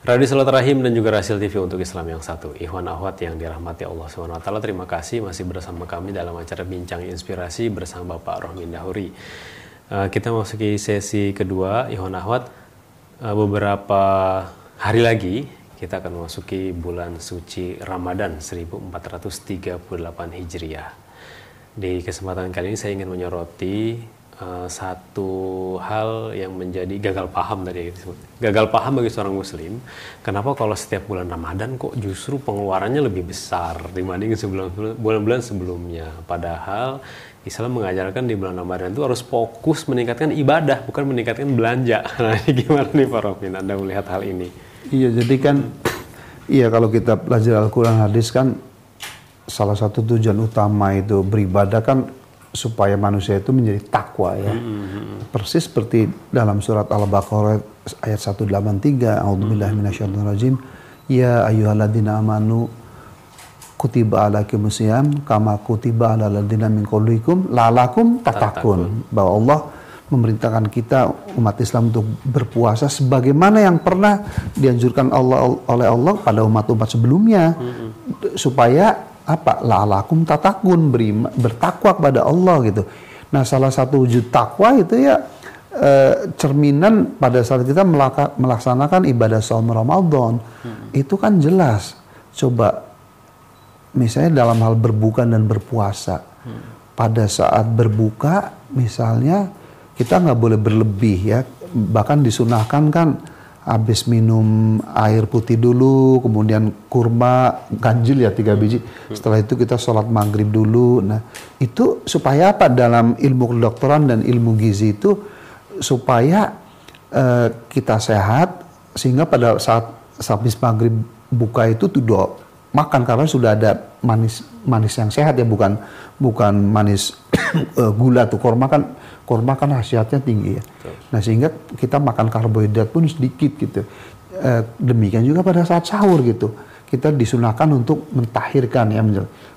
Radio Silaturahim dan juga Rasil TV untuk Islam yang satu. Ikhwan akhwat yang dirahmati Allah SWT, terima kasih masih bersama kami dalam acara Bincang Inspirasi bersama Bapak Rohmin Dahuri. Kita masuki sesi kedua, Ikhwan akhwat. Beberapa hari lagi kita akan memasuki bulan suci Ramadan 1438 Hijriah. Di kesempatan kali ini saya ingin menyoroti satu hal yang menjadi gagal paham tadi. Gagal paham bagi seorang muslim, kenapa kalau setiap bulan Ramadan kok justru pengeluarannya lebih besar dibanding bulan-bulan sebelumnya. Padahal Islam mengajarkan di bulan Ramadan itu harus fokus meningkatkan ibadah, bukan meningkatkan belanja. Nah, ini gimana nih Pak Rohmin, Anda melihat hal ini? Iya, jadi kan kalau kita belajar Al-Quran hadis kan salah satu tujuan utama itu beribadah kan supaya manusia itu menjadi takwa ya. Persis seperti dalam surat Al-Baqarah ayat 183, A'udzubillahi minasyaitonirrajim, ya ayyuhalladzina amanu kutiba alaikumusiyam kama kutiba alal ladzina min qablikum la'allakum tattaqun. Bahwa Allah memerintahkan kita umat Islam untuk berpuasa sebagaimana yang pernah dianjurkan oleh Allah pada umat-umat sebelumnya, supaya la'alakum tatakun, bertakwa kepada Allah gitu. Nah, salah satu wujud takwa itu ya cerminan pada saat kita melaksanakan ibadah saum Ramadan. Itu kan jelas. Coba misalnya dalam hal berbuka dan berpuasa. Pada saat berbuka misalnya kita nggak boleh berlebih ya. Bahkan disunahkan kan habis minum air putih dulu, kemudian kurma ganjil ya 3 biji. Setelah itu kita sholat maghrib dulu. Nah, itu supaya apa? Dalam ilmu kedokteran dan ilmu gizi itu supaya kita sehat, sehingga pada saat habis maghrib buka itu tidak makan karena sudah ada manis yang sehat ya, bukan manis gula tuh. Korma kan khasiatnya tinggi ya. Nah, sehingga kita makan karbohidrat pun sedikit gitu. Demikian juga pada saat sahur gitu. Kita disunahkan untuk mentahirkan ya.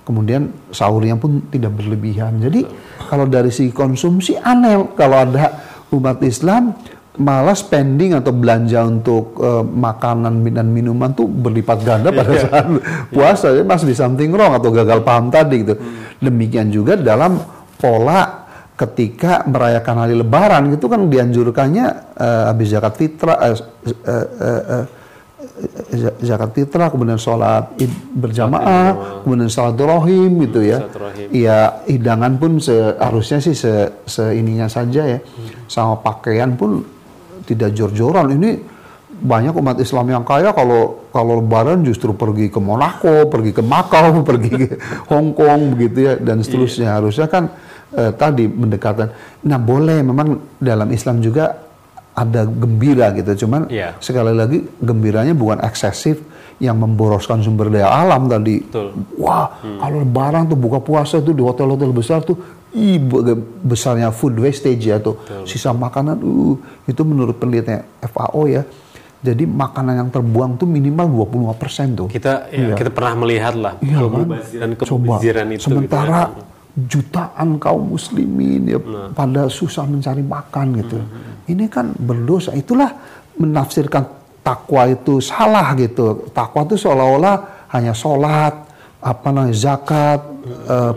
Kemudian sahurnya pun tidak berlebihan. Jadi kalau dari segi konsumsi aneh kalau ada umat Islam malah spending atau belanja untuk makanan dan minuman tuh berlipat ganda pada saat puasa. Jadi masih something wrong atau gagal paham tadi gitu. Demikian juga dalam pola ketika merayakan hari Lebaran gitu kan dianjurkannya habis zakat fitrah, kemudian sholat id berjamaah, kemudian sholat rahim gitu ya. Iya, hidangan pun harusnya sih seininya saja ya. Sama pakaian pun tidak jor-joran. Ini banyak umat Islam yang kaya kalau Lebaran justru pergi ke Monaco, pergi ke Makau, pergi ke Hong Kong begitu ya, dan seterusnya. Harusnya kan tadi mendekatkan. Nah, boleh memang dalam Islam juga ada gembira gitu. Cuman sekali lagi gembiranya bukan eksesif yang memboroskan sumber daya alam tadi. Wah, kalau Lebaran tuh buka puasa tuh di hotel-hotel besar tuh besarnya food wastage ya tuh. Sisa makanan itu menurut penelitian FAO ya. Jadi makanan yang terbuang tuh minimal 25% tuh. Kita pernah melihat lah kemubaziran itu. Sementara jutaan kaum muslimin ya pada susah mencari makan gitu. Ini kan berdosa. Itulah menafsirkan takwa itu salah gitu. Takwa itu seolah-olah hanya sholat, zakat,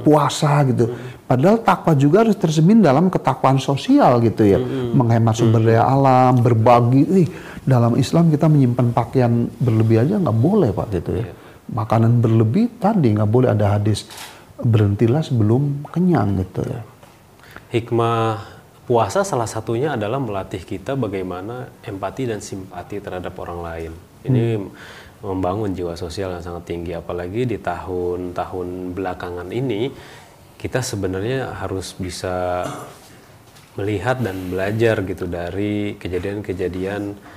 puasa gitu. Padahal takwa juga harus tercermin dalam ketakwaan sosial gitu ya. Menghemat sumber daya alam, berbagi. Dalam Islam kita menyimpan pakaian berlebih aja nggak boleh Pak gitu ya. Makanan berlebih tadi nggak boleh, ada hadis berhentilah sebelum kenyang gitu ya. Hikmah puasa salah satunya adalah melatih kita bagaimana empati dan simpati terhadap orang lain. Ini membangun jiwa sosial yang sangat tinggi, apalagi di tahun-tahun belakangan ini kita sebenarnya harus bisa melihat dan belajar gitu dari kejadian-kejadian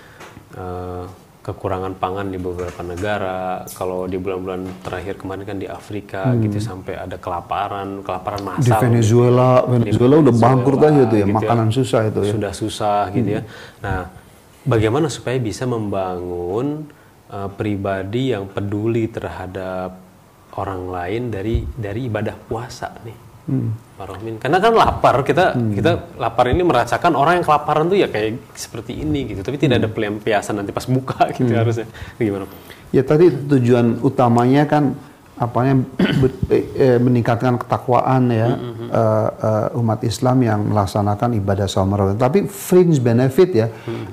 kekurangan pangan di beberapa negara. Kalau di bulan-bulan terakhir kemarin kan di Afrika gitu sampai ada kelaparan massal. Di Venezuela udah bangkrut aja tuh ya, gitu makanan ya, susah itu ya. Sudah susah gitu ya. Nah, bagaimana supaya bisa membangun pribadi yang peduli terhadap orang lain dari ibadah puasa nih? Pak Rohmin? Karena kan lapar, kita lapar ini merasakan orang yang kelaparan tuh ya kayak seperti ini gitu, tapi tidak ada pelampiasan nanti pas buka gitu harusnya. Gimana? Ya tadi tujuan utamanya kan meningkatkan ketakwaan ya umat Islam yang melaksanakan ibadah saum Ramadan. Tapi fringe benefit ya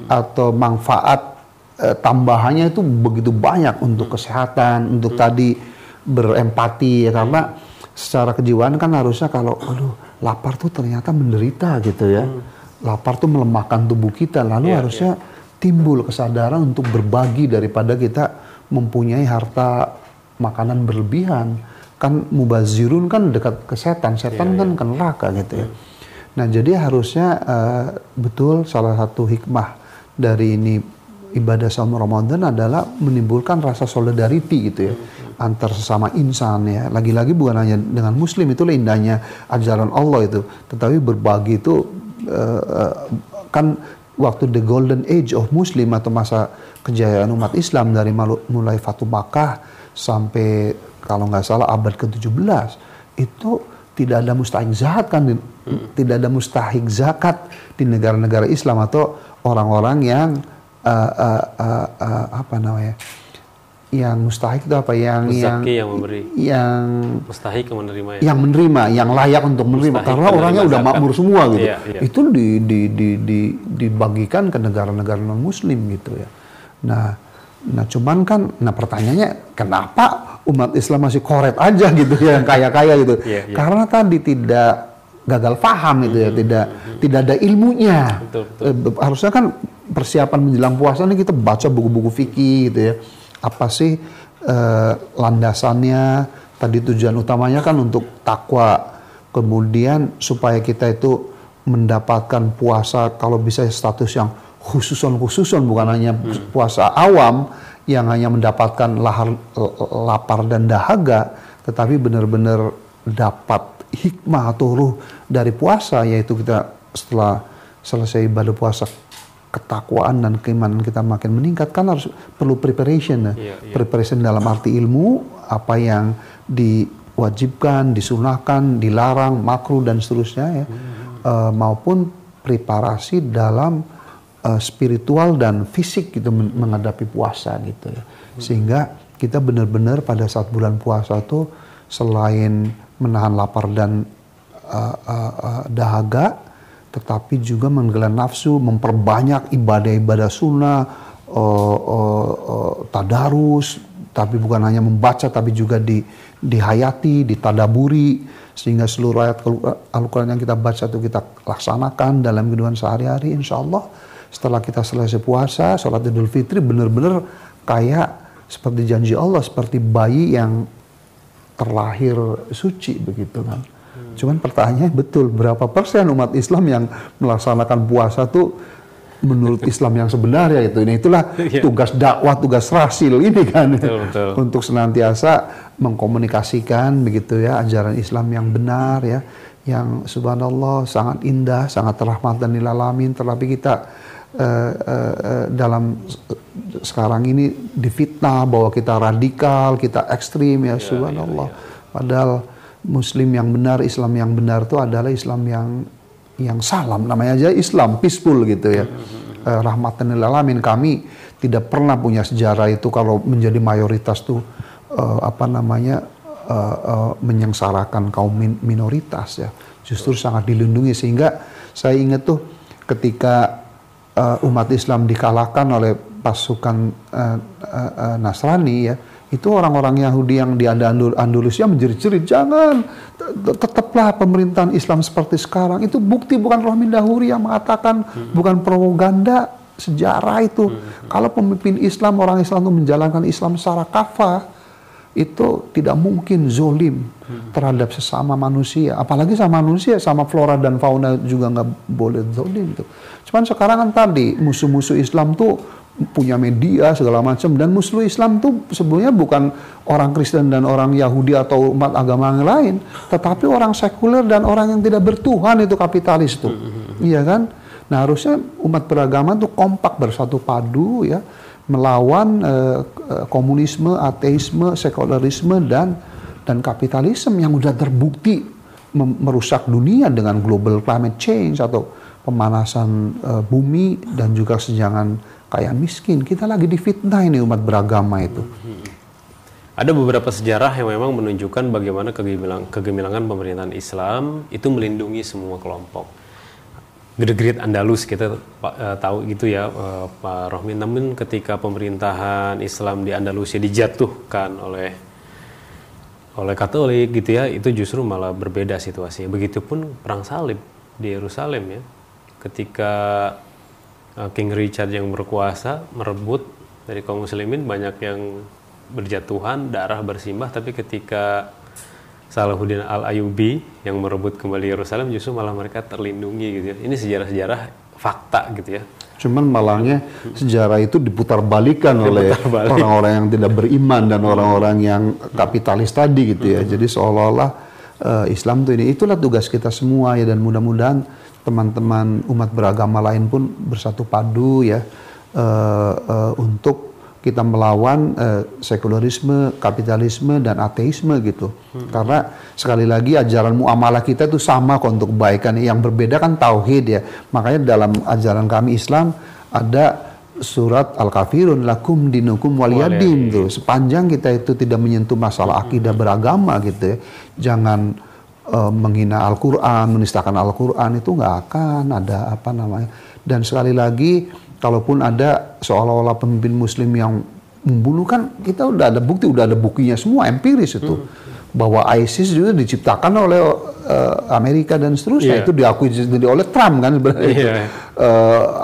atau manfaat tambahannya itu begitu banyak untuk kesehatan, untuk tadi berempati ya, karena secara kejiwaan kan harusnya kalau lapar tuh ternyata menderita gitu ya. Lapar tuh melemahkan tubuh kita, lalu harusnya timbul kesadaran untuk berbagi daripada kita mempunyai harta makanan berlebihan. Kan mubazirun kan dekat ke setan kan ke neraka gitu ya. Nah jadi harusnya betul salah satu hikmah dari ini ibadah saum Ramadan adalah menimbulkan rasa solidarity gitu ya antar sesama insan ya. Lagi-lagi bukan hanya dengan muslim, itulah indahnya ajaran Allah itu. Tetapi berbagi itu kan waktu the golden age of muslim atau masa kejayaan umat Islam dari mulai Fatu Makkah sampai kalau nggak salah abad ke-17 itu tidak ada mustahik zakat kan, tidak ada mustahik zakat di negara-negara Islam atau orang-orang yang apa namanya, yang mustahik itu apa, yang memberi, yang mustahik yang menerima ya? Yang menerima, yang layak untuk menerima mustahik karena orangnya udah makmur semua gitu. Itu dibagikan ke negara-negara non muslim gitu ya. Nah cuman kan, pertanyaannya kenapa umat Islam masih koret aja gitu ya, yang kaya-kaya gitu? Karena tadi tidak gagal paham gitu ya, tidak ada ilmunya. Betul. Harusnya kan persiapan menjelang puasa ini kita baca buku-buku fikih gitu ya. Apa sih landasannya? Tadi tujuan utamanya kan untuk takwa. Kemudian supaya kita itu mendapatkan puasa kalau bisa status yang khususon bukan hanya puasa awam yang hanya mendapatkan lapar dan dahaga, tetapi benar-benar dapat hikmah atau ruh dari puasa, yaitu kita setelah selesai ibadah puasa ketakwaan dan keimanan kita makin meningkat, kan harus perlu preparation. Preparation dalam arti ilmu, apa yang diwajibkan, disunahkan, dilarang, makruh dan seterusnya ya, maupun preparasi dalam spiritual dan fisik gitu menghadapi puasa gitu ya. Sehingga kita benar-benar pada saat bulan puasa tuh selain menahan lapar dan dahaga, tetapi juga menggelar nafsu, memperbanyak ibadah-ibadah sunnah, tadarus, tapi bukan hanya membaca tapi juga dihayati, ditadaburi, sehingga seluruh ayat Al-Quran yang kita baca itu kita laksanakan dalam kehidupan sehari-hari. Insya Allah setelah kita selesai puasa, sholat Idul Fitri benar-benar kayak seperti janji Allah, seperti bayi yang terlahir suci begitu kan. Cuman pertanyaannya betul, berapa persen umat Islam yang melaksanakan puasa tuh menurut Islam yang sebenarnya itu? Nah, itulah tugas dakwah, tugas rasil ini kan. Betul. Untuk senantiasa mengkomunikasikan begitu ya ajaran Islam yang benar ya, yang subhanallah sangat indah, sangat rahmatan lil alamin. Tetapi kita dalam sekarang ini difitnah bahwa kita radikal, kita ekstrim ya, subhanallah. Padahal Muslim yang benar, Islam yang benar itu adalah Islam yang salam, namanya aja Islam, peaceful gitu ya. Rahmatan lil alamin. Kami tidak pernah punya sejarah itu kalau menjadi mayoritas tuh menyengsarakan kaum minoritas ya. Justru sangat dilindungi, sehingga saya ingat tuh ketika umat Islam dikalahkan oleh pasukan Nasrani ya, itu orang-orang Yahudi yang di Andalusia menjerit-jerit, jangan, tetaplah pemerintahan Islam seperti sekarang. Itu bukti, bukan Rohmin Dahuri yang mengatakan, bukan propaganda, sejarah itu. Kalau pemimpin Islam, orang Islam itu menjalankan Islam secara kafah, itu tidak mungkin zolim terhadap sesama manusia. Apalagi sama manusia, sama flora dan fauna juga nggak boleh zolim tuh. Cuman sekarang kan tadi musuh-musuh Islam tuh punya media segala macam, dan musuh Islam tuh sebenarnya bukan orang Kristen dan orang Yahudi atau umat agama yang lain, tetapi orang sekuler dan orang yang tidak bertuhan, itu kapitalis tuh. Iya kan? Nah, harusnya umat beragama tuh kompak, bersatu padu ya, melawan komunisme, ateisme, sekularisme dan kapitalisme yang udah terbukti merusak dunia dengan global climate change atau pemanasan bumi dan juga kesenjangan kaya miskin. Kita lagi difitnah ini umat beragama itu. Ada beberapa sejarah yang memang menunjukkan bagaimana kegemilangan pemerintahan Islam itu melindungi semua kelompok. The Great Andalus kita tahu gitu ya Pak Rohmin. Namun ketika pemerintahan Islam di Andalusia dijatuhkan oleh Katolik gitu ya, itu justru malah berbeda situasinya. Begitupun perang salib di Yerusalem ya. Ketika King Richard yang berkuasa merebut dari kaum muslimin, banyak yang berjatuhan, darah bersimbah, tapi ketika Salahuddin Al-Ayyubi yang merebut kembali Yerusalem justru malah mereka terlindungi gitu ya. Ini sejarah-sejarah fakta gitu ya. Cuman malahnya sejarah itu diputar balikan oleh orang-orang yang tidak beriman dan orang-orang yang kapitalis tadi gitu ya. Jadi seolah-olah Islam tuh itulah tugas kita semua ya, dan mudah-mudahan teman-teman umat beragama lain pun bersatu padu ya untuk kita melawan sekularisme, kapitalisme, dan ateisme gitu. Karena sekali lagi ajaran muamalah kita itu sama kok untuk kebaikan. Yang berbeda kan tauhid ya. Makanya dalam ajaran kami Islam ada surat Al-Kafirun lakum dinukum waliyadin tuh. Sepanjang kita itu tidak menyentuh masalah akidah beragama gitu ya. Jangan menghina Al-Quran, menistakan Al-Quran, itu nggak akan ada apa namanya. Dan sekali lagi, kalaupun ada seolah-olah pemimpin muslim yang membunuh, kan kita udah ada bukti, udah ada bukunya semua, empiris itu. Bahwa ISIS juga diciptakan oleh Amerika dan seterusnya, itu diakui sendiri oleh Trump kan sebenarnya.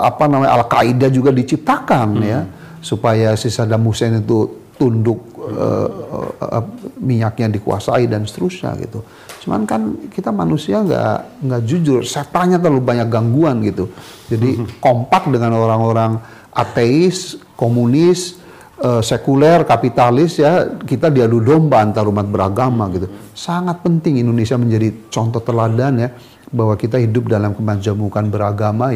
Apa namanya, Al-Qaeda juga diciptakan ya, supaya si Saddam Hussein itu tunduk, minyaknya dikuasai dan seterusnya gitu. Cuman kan kita manusia nggak jujur, setannya terlalu banyak gangguan gitu. Jadi kompak dengan orang-orang ateis, komunis, sekuler, kapitalis ya, kita diadu domba antar umat beragama gitu. Sangat penting Indonesia menjadi contoh teladan ya, bahwa kita hidup dalam kemajemukan beragama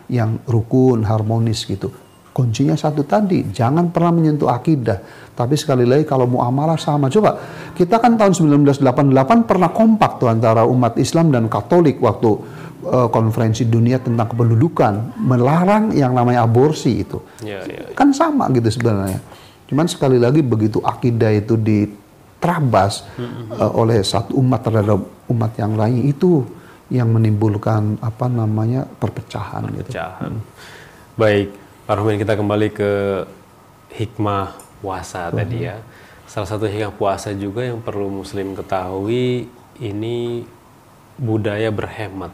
yang rukun, harmonis gitu. Kuncinya satu tadi, jangan pernah menyentuh akidah. Tapi sekali lagi kalau muamalah sama. Coba, kita kan tahun 1988 pernah kompak tuh antara umat Islam dan Katolik waktu konferensi dunia tentang kependudukan, melarang yang namanya aborsi itu. Kan sama gitu sebenarnya. Cuman sekali lagi begitu akidah itu diterabas oleh satu umat terhadap umat yang lain, itu yang menimbulkan apa namanya perpecahan. Gitu. Baik. Pak Rohmin, kita kembali ke hikmah puasa tadi ya. Salah satu hikmah puasa juga yang perlu muslim ketahui, ini budaya berhemat,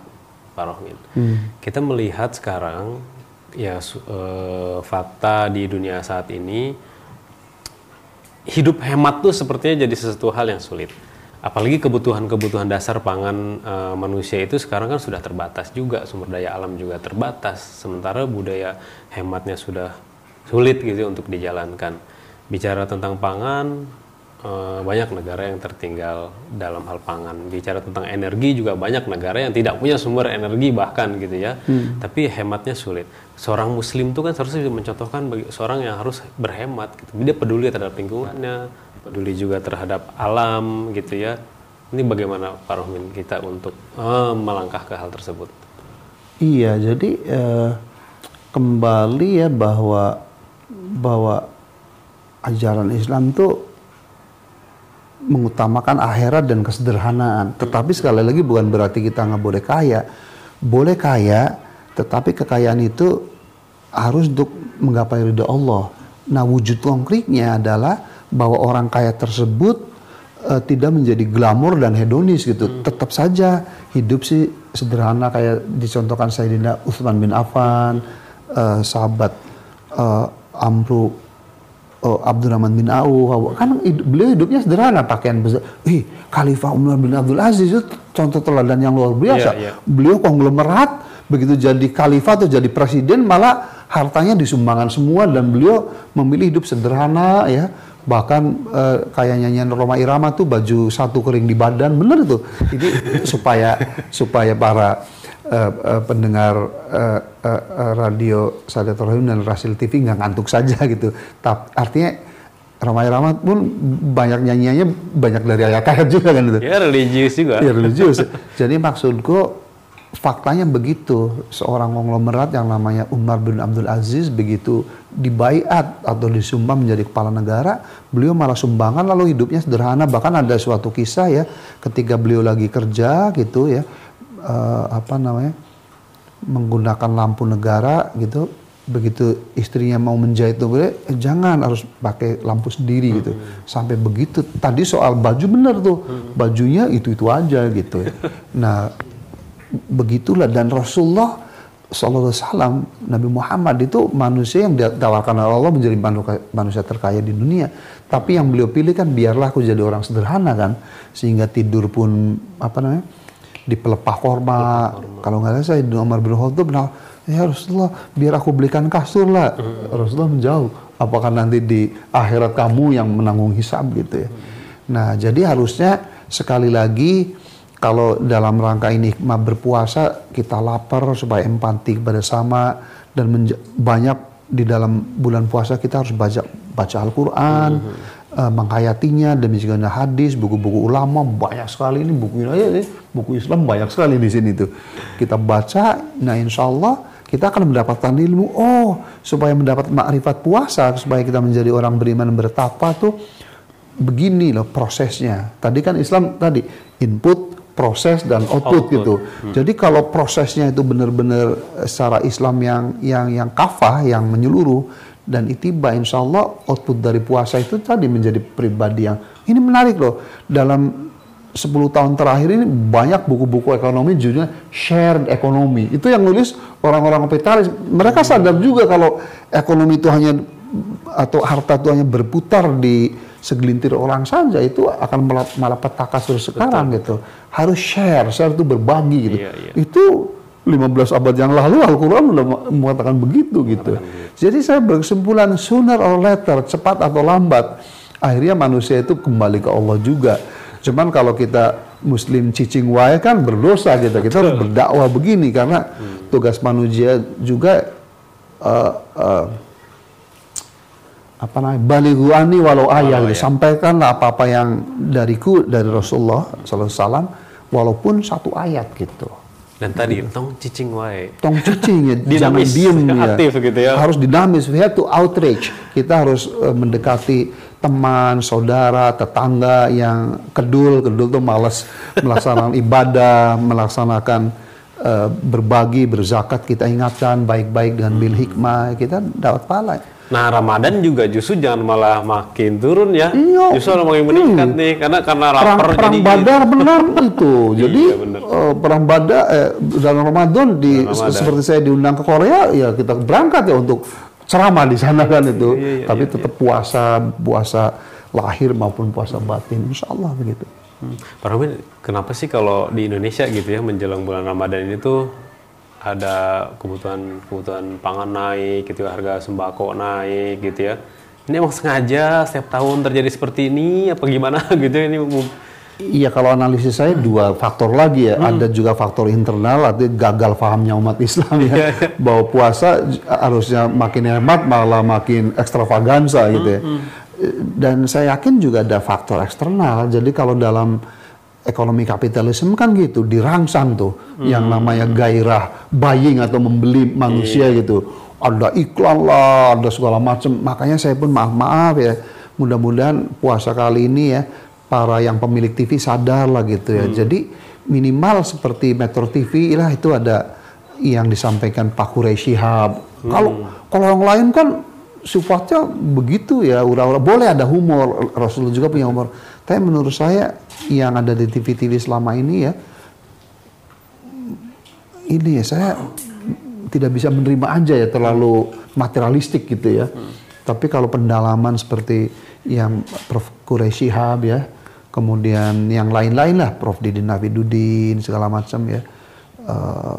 Pak Rohmin. Kita melihat sekarang ya fakta di dunia saat ini, hidup hemat tuh sepertinya jadi sesuatu hal yang sulit. Apalagi kebutuhan-kebutuhan dasar pangan manusia itu sekarang kan sudah terbatas juga, sumber daya alam juga terbatas, sementara budaya hematnya sudah sulit gitu untuk dijalankan. Bicara tentang pangan, banyak negara yang tertinggal dalam hal pangan. Bicara tentang energi juga banyak negara yang tidak punya sumber energi bahkan gitu ya, tapi hematnya sulit. Seorang muslim itu kan seharusnya mencontohkan bagi seorang yang harus berhemat gitu. Dia peduli terhadap lingkungannya, peduli juga terhadap alam gitu ya. Ini bagaimana Pak Rohmin kita untuk melangkah ke hal tersebut? Iya, jadi kembali ya bahwa ajaran Islam itu mengutamakan akhirat dan kesederhanaan. Tetapi sekali lagi bukan berarti kita nggak boleh kaya. Boleh kaya, tetapi kekayaan itu harus untuk menggapai ridha Allah. Nah, wujud konkretnya adalah bahwa orang kaya tersebut tidak menjadi glamor dan hedonis gitu. Tetap saja hidup sih sederhana, kayak dicontohkan Sayyidina Utsman bin Affan, sahabat Amru Abdurrahman bin Auf, kan beliau hidupnya sederhana, pakaian besar. Khalifah Umar bin Abdul Aziz itu contoh teladan yang luar biasa. Beliau konglomerat, begitu jadi khalifah atau jadi presiden malah hartanya disumbangkan semua, dan beliau memilih hidup sederhana ya. Bahkan kayak nyanyian Roma Irama tuh baju satu kering di badan, bener tuh. Ini supaya para pendengar radio Sadat Rahim dan Rasil TV nggak ngantuk saja gitu. Artinya Ramai-ramai pun banyak nyanyiannya banyak dari ayat-ayat juga kan itu. Ya religius juga. Ya religius. Jadi maksudku faktanya begitu, seorang konglomerat yang namanya Umar bin Abdul Aziz begitu dibaiat atau disumpah menjadi kepala negara, beliau malah sumbangan lalu hidupnya sederhana. Bahkan ada suatu kisah ya, ketika beliau lagi kerja gitu ya, menggunakan lampu negara gitu, begitu istrinya mau menjahit tuh, jangan, harus pakai lampu sendiri gitu. Sampai begitu. Tadi soal baju bener tuh, bajunya itu aja gitu. Nah, begitulah. Dan Rasulullah SAW, Nabi Muhammad itu manusia yang ditawarkan oleh Allah menjadi manusia terkaya di dunia. Tapi yang beliau pilih kan, biarlah aku jadi orang sederhana kan, sehingga tidur pun di pelepah korma. Kalau nggak salah saya Umar bin Khattab, ya Rasulullah, biar aku belikan kasur lah. Rasulullah menjauh, apakah nanti di akhirat kamu yang menanggung hisab gitu ya. Nah, jadi harusnya sekali lagi, kalau dalam rangka ini hikmah berpuasa, kita lapar supaya empati kepada sama, dan banyak di dalam bulan puasa kita harus baca Al-Quran, menghayatinya, demikian hadis, buku-buku ulama banyak sekali ini, buku Islam banyak sekali di sini tuh. Kita baca, nah insya Allah kita akan mendapatkan ilmu. Oh, supaya mendapat makrifat puasa, supaya kita menjadi orang beriman bertakwa tuh begini loh prosesnya. Tadi kan Islam tadi input, proses dan output gitu. Jadi kalau prosesnya itu benar-benar secara Islam yang kafah, yang menyeluruh dan itiba, insya Allah output dari puasa itu tadi menjadi pribadi yang ini menarik loh. Dalam 10 tahun terakhir ini banyak buku-buku ekonomi judulnya shared economy. Itu yang nulis orang-orang kapitalis. Mereka sadar juga kalau ekonomi itu hanya, atau harta itu hanya berputar di segelintir orang saja, itu akan malah petaka sekarang gitu. Harus share itu berbagi gitu. Itu 15 abad yang lalu Al-Quran sudah mengatakan begitu gitu. Jadi saya berkesimpulan, sooner or later, cepat atau lambat, akhirnya manusia itu kembali ke Allah juga. Cuman kalau kita Muslim cicing wae kan berdosa gitu. Kita harus berdakwah begini, karena tugas manusia juga balighu anni walau ayah gitu. Sampaikanlah apa-apa yang dari Rasulullah SAW walaupun satu ayat gitu. Dan tadi tong cicing wae. Tong cicing ya, jangan dinamis, diem ya. Aktif gitu ya. Harus dinamis, we have to outreach. Kita harus mendekati teman, saudara, tetangga yang kedul tuh malas melaksanakan ibadah, melaksanakan berbagi, berzakat, kita ingatkan baik-baik dengan bil hikmah, kita dapat pahala. Nah, Ramadan juga justru jangan malah makin turun ya. Iya. Justru makin meningkat nih, karena lapar perang jadi Badar benar itu. Jadi iya, perang Badar dalam Ramadan seperti saya diundang ke Korea, ya kita berangkat ya untuk ceramah di sana kan itu. Tapi tetap puasa lahir maupun puasa batin, insya Allah begitu. Pak Romin, kenapa sih kalau di Indonesia gitu ya menjelang bulan Ramadan ini tuh ada kebutuhan pangan naik gitu, harga sembako naik gitu ya. Ini emang sengaja setiap tahun terjadi seperti ini apa gimana gitu ini? Iya, kalau analisis saya dua faktor lagi ya. Ada juga faktor internal, artinya gagal pahamnya umat Islam ya. Bahwa puasa harusnya makin hemat malah makin ekstravaganza gitu ya. Dan saya yakin juga ada faktor eksternal. Jadi kalau dalam ekonomi kapitalisme kan gitu, dirangsang tuh yang namanya gairah buying atau membeli manusia gitu. Ada iklan lah, ada segala macam. Makanya saya pun maaf ya, mudah-mudahan puasa kali ini ya, para yang pemilik TV sadar lah gitu ya. Jadi minimal seperti Metro TV lah itu ada yang disampaikan Pak Quraisy Shihab. Kalau yang lain kan sifatnya begitu ya, ura-ura. Boleh ada humor, Rasulullah juga punya humor. Tapi menurut saya yang ada di TV-TV selama ini ya, ini ya saya tidak bisa menerima aja ya, terlalu materialistik gitu ya. Tapi kalau pendalaman seperti yang Prof. Quraisy Shihab ya, kemudian yang lain-lain lah, Prof. Didin Nafiduddin segala macam ya,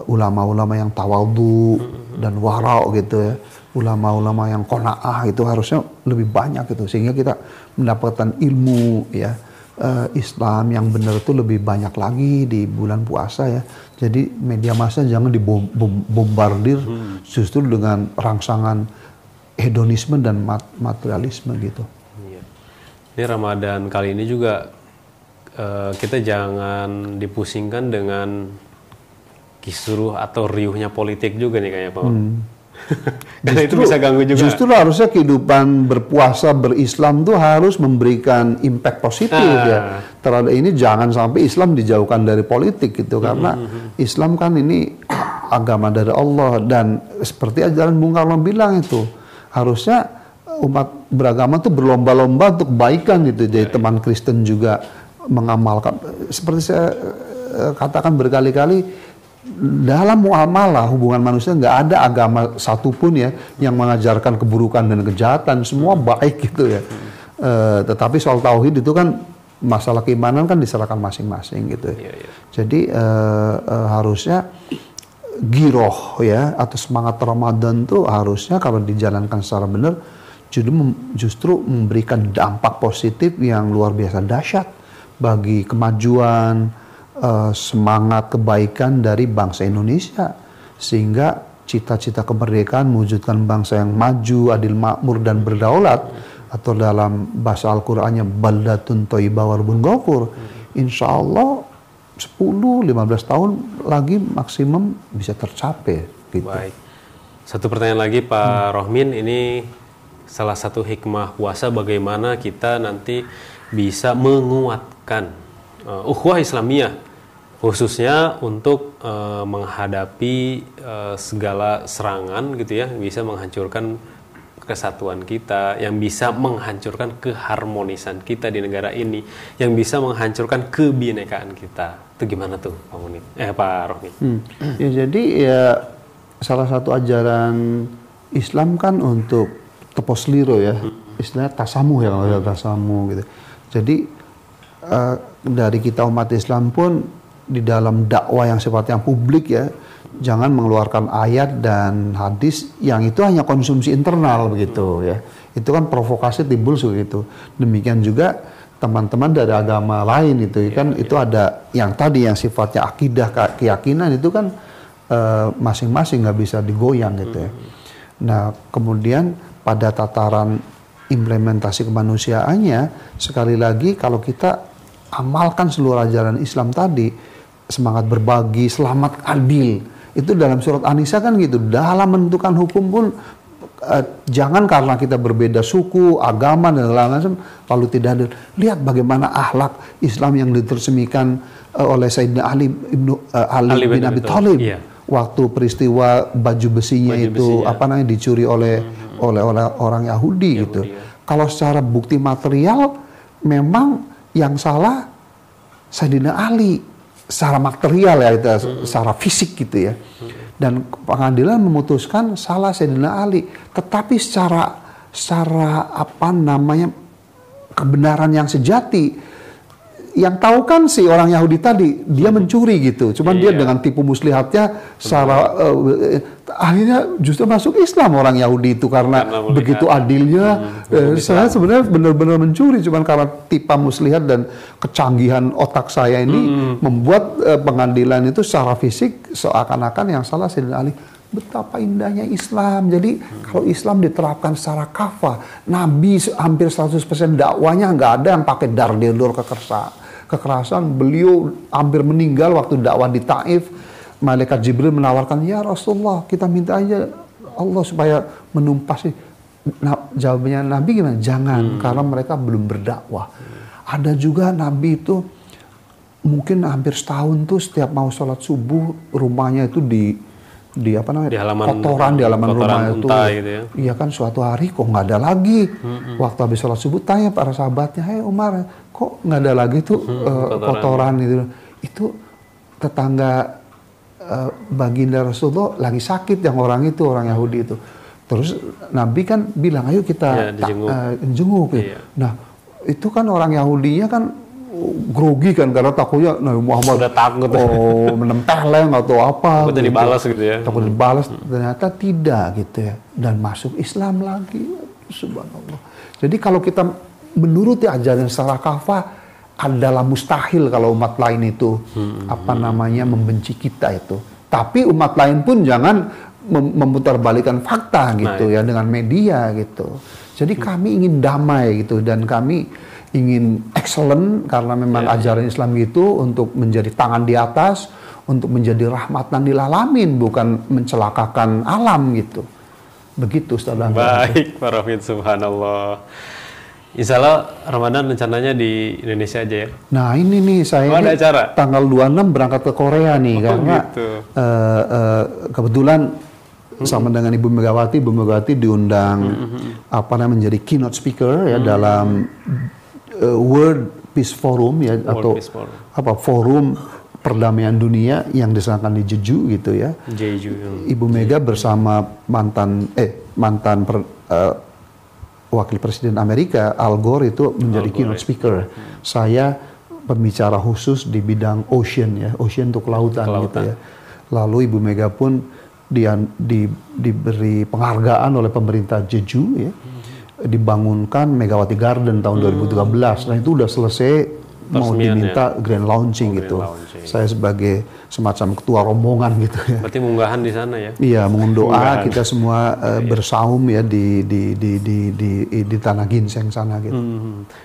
ulama-ulama yang tawadhu dan warau gitu ya, ulama-ulama yang qanaah itu harusnya lebih banyak gitu, sehingga kita mendapatkan ilmu ya, Islam yang benar itu lebih banyak lagi di bulan puasa ya. Jadi media massa jangan dibombardir justru dengan rangsangan hedonisme dan materialisme gitu. Ini Ramadan kali ini juga kita jangan dipusingkan dengan kisruh atau riuhnya politik juga nih kayaknya Pak. Karena itu bisa ganggu juga. Justru harusnya kehidupan berpuasa berislam tuh harus memberikan impact positif ya. Terhadap ini jangan sampai Islam dijauhkan dari politik gitu, karena Islam kan ini agama dari Allah, dan seperti ajaran Bung Karno bilang itu harusnya umat beragama tuh berlomba-lomba untuk kebaikan gitu. Jadi teman Kristen juga mengamalkan, seperti saya katakan berkali-kali, dalam muamalah hubungan manusia nggak ada agama satupun ya yang mengajarkan keburukan dan kejahatan, semua baik gitu ya. Tetapi soal tauhid itu kan masalah keimanan kan diserahkan masing-masing gitu. Jadi harusnya giroh ya atau semangat Ramadan tuh harusnya kalau dijalankan secara benar justru memberikan dampak positif yang luar biasa dahsyat bagi kemajuan, semangat kebaikan dari bangsa Indonesia, sehingga cita-cita kemerdekaan mewujudkan bangsa yang maju, adil, makmur dan berdaulat, atau dalam bahasa Al-Qur'annya baldatun thayyibah wa rabbun ghafur. Insya Allah 10-15 tahun lagi maksimum bisa tercapai gitu. Baik. Satu pertanyaan lagi Pak Rohmin, ini salah satu hikmah puasa bagaimana kita nanti bisa menguatkan ukhuwah Islamiyah, khususnya untuk menghadapi segala serangan gitu ya, bisa menghancurkan kesatuan kita, yang bisa menghancurkan keharmonisan kita di negara ini, yang bisa menghancurkan kebinekaan kita. Itu gimana tuh Pak Munir? Pak Rohmi? Ya jadi ya salah satu ajaran Islam kan untuk teposliro ya, istilahnya tasamuh ya, kalau ada tasamuh gitu. Jadi dari kita umat Islam pun di dalam dakwah yang sifatnya publik ya, jangan mengeluarkan ayat dan hadis yang itu hanya konsumsi internal begitu ya. Itu kan provokasi timbul begitu. Demikian juga teman-teman dari agama lain itu kan itu ada yang tadi yang sifatnya akidah, keyakinan itu kan masing-masing nggak bisa digoyang gitu ya. Nah kemudian pada tataran implementasi kemanusiaannya, sekali lagi kalau kita amalkan seluruh ajaran Islam tadi, semangat berbagi, selamat adil, itu dalam surat An-Nisa kan gitu. Dalam menentukan hukum pun jangan karena kita berbeda suku, agama dan lain-lain lalu tidak adil. Lihat bagaimana akhlak Islam yang ditersemikan oleh Sayyidina Ali bin Abi Thalib waktu peristiwa baju besinya dicuri oleh orang Yahudi gitu. Kalau secara bukti material memang yang salah Sayyidina Ali secara material ya, secara fisik gitu ya. Dan pengadilan memutuskan salah Sayyidina Ali, tetapi secara kebenaran yang sejati, yang tahu kan si orang Yahudi tadi, dia mencuri gitu. Cuman dia dengan tipu muslihatnya secara akhirnya justru masuk Islam orang Yahudi itu karena begitu adilnya. Saya sebenarnya benar-benar mencuri, cuman karena tipu muslihat dan kecanggihan otak saya ini membuat pengadilan itu secara fisik seakan-akan yang salah Sayyidina Ali. Betapa indahnya Islam. Jadi kalau Islam diterapkan secara kafah, Nabi hampir 100% dakwanya nggak ada yang pakai dar-der kekerasan. Beliau hampir meninggal waktu dakwah di Taif. Malaikat Jibril menawarkan, ya Rasulullah, kita minta aja Allah supaya menumpasi. Nah, jawabannya Nabi gimana? Jangan, karena mereka belum berdakwah. Ada juga Nabi itu mungkin hampir setahun tuh setiap mau sholat subuh rumahnya itu di kotoran di halaman rumah itu. Gitu ya. Iya kan, suatu hari kok nggak ada lagi. Waktu habis sholat subuh tanya para sahabatnya, "Hei Umar, kok nggak ada lagi tuh kotoran itu?" Itu tetangga baginda Rasulullah lagi sakit, yang orang Yahudi itu. Terus Nabi kan bilang, ayo kita jenguk. Iya. Nah itu kan orang Yahudinya kan grogi kan karena takutnya Nabi Muhammad udah takut menempeleng atau apa takut gitu. Dibalas gitu ya, takut dibalas. Ternyata tidak gitu ya, dan masuk Islam lagi, subhanallah. Jadi kalau kita menuruti ajaran secara kafah adalah mustahil kalau umat lain itu membenci kita itu. Tapi umat lain pun jangan memutarbalikkan fakta gitu ya dengan media gitu. Jadi kami ingin damai gitu, dan kami ingin excellent karena memang ajaran Islam itu untuk menjadi tangan di atas, untuk menjadi rahmatan lil alamin, bukan mencelakakan alam gitu. Begitu Ustaz. Baik, Pak Rohmin, subhanallah. Insya Allah Ramadan rencananya di Indonesia aja ya? Nah ini nih saya ada acara? Tanggal 26 berangkat ke Korea nih, karena gitu. Kebetulan sama dengan Ibu Megawati diundang menjadi keynote speaker ya dalam World Peace Forum ya, atau forum perdamaian dunia yang diselenggarakan di Jeju gitu ya. Jeju. Ibu Mega bersama mantan wakil presiden Amerika Al Gore itu menjadi keynote speaker. Saya pembicara khusus di bidang ocean untuk kelautan gitu ya. Lalu Ibu Mega pun diberi penghargaan oleh pemerintah Jeju ya. Dibangunkan Megawati Garden tahun 2013. Nah itu udah selesai, mau diminta grand launching gitu. Saya sebagai semacam ketua rombongan gitu ya. Berarti munggahan di sana ya? Iya, mohon doa kita semua bersaum ya di tanah ginseng sana gitu.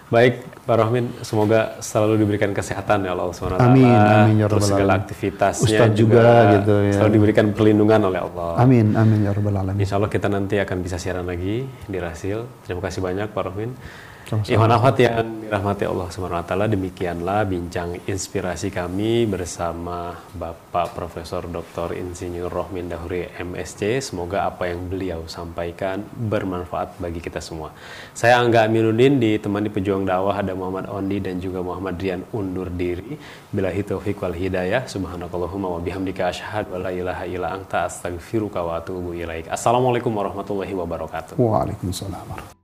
Baik, Pak Rohmin, semoga selalu diberikan kesehatan ya Allah SWT. Amin ya Terus rabbal segala alamin. aktivitasnya Ustaz juga gitu ya. Selalu diberikan perlindungan oleh Allah. Amin ya rabbal alamin. Insya Allah kita nanti akan bisa siaran lagi di Rasil. Terima kasih banyak Pak Rohmin. Sama-sama. Ikhwan akhwat yang dirahmati Allah SWT, demikianlah bincang inspirasi kami bersama Bapak Profesor Dr. Insinyur Rohmin Dahuri MSc. Semoga apa yang beliau sampaikan bermanfaat bagi kita semua. Saya Angga Aminuddin, ditemani pejuang dakwah ada Muhammad Ondi dan juga Muhammad Rian undur diri. Billahi taufiq wal hidayah. Subhanakallahumma wa bihamdika asyhadu an la ilaha illa anta astaghfiruka wa atubu ilaik. Assalamualaikum warahmatullahi wabarakatuh. Waalaikumsalam.